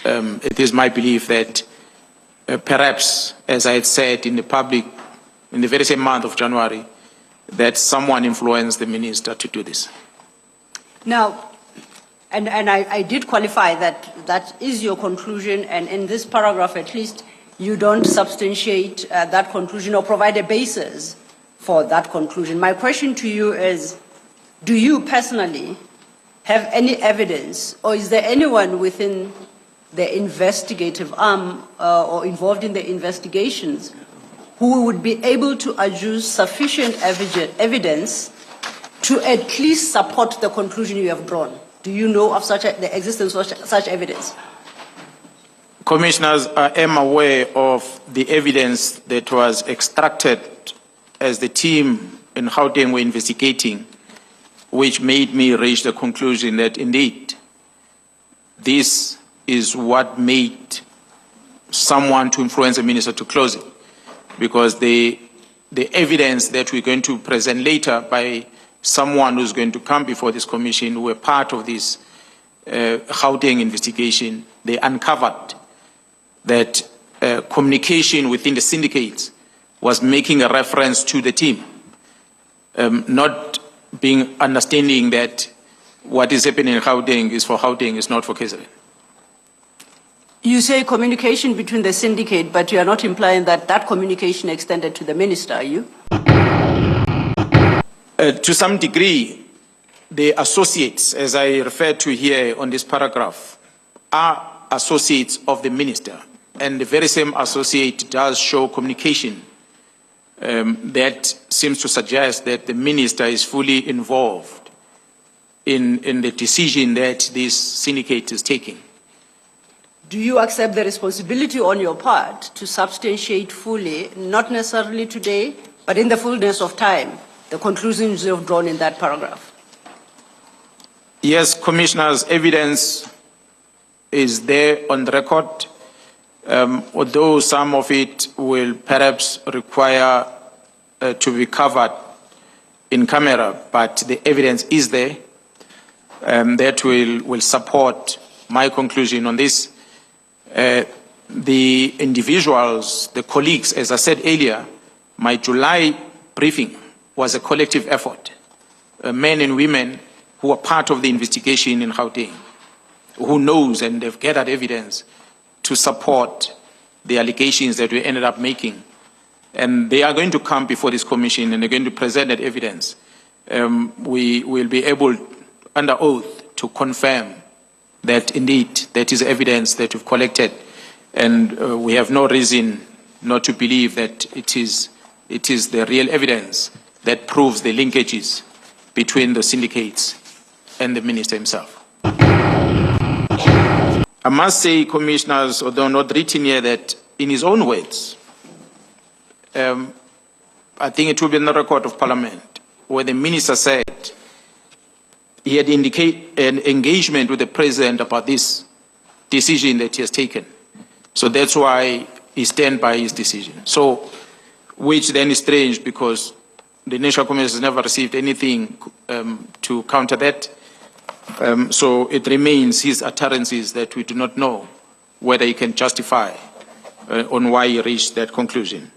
it is my belief that perhaps, as I had said in the public in the very same month of January, that someone influenced the minister to do this. Now, and I did qualify that that is your conclusion, and in this paragraph at least, you don't substantiate that conclusion or provide a basis for that conclusion. My question to you is, do you personally have any evidence, or is there anyone within the investigative arm or involved in the investigations who would be able to adduce sufficient evidence to at least support the conclusion you have drawn? Do you know of the existence of such evidence? Commissioners, I am aware of the evidence that was extracted as the team in Gauteng were investigating, which made me reach the conclusion that indeed this is what made someone to influence the minister to close it. Because the evidence that we're going to present later by someone who's going to come before this commission who were part of this Gauteng investigation, they uncovered that communication within the syndicates was making a reference to the team, not being understanding that what is happening in Gauteng is for Gauteng, is not for KZN. You say communication between the syndicate, but you are not implying that that communication extended to the minister, are you? To some degree, the associates, as I referred to here on this paragraph, are associates of the minister. And the very same associate does show communication that seems to suggest that the minister is fully involved in the decision that this syndicate is taking. Do you accept the responsibility on your part to substantiate fully, not necessarily today, but in the fullness of time, the conclusions you have drawn in that paragraph? Yes, Commissioners, evidence is there on the record, although some of it will perhaps require to be covered in camera, but the evidence is there that will support my conclusion on this. The individuals, the colleagues, as I said earlier, my July briefing was a collective effort. Men and women who are part of the investigation in Gauteng, who knows and they've gathered evidence to support the allegations that we ended up making. And they are going to come before this commission and they're going to present that evidence. We will be able, under oath, to confirm that indeed that is evidence that we've collected, and we have no reason not to believe that it is the real evidence that proves the linkages between the syndicates and the minister himself. I must say, Commissioners, although not written here, that in his own words, I think it will be in the record of Parliament, where the minister said he had indicated an engagement with the president about this decision that he has taken. So that's why he stands by his decision. So, which then is strange because the National Commission has never received anything to counter that. So it remains his utterances that we do not know whether he can justify on why he reached that conclusion.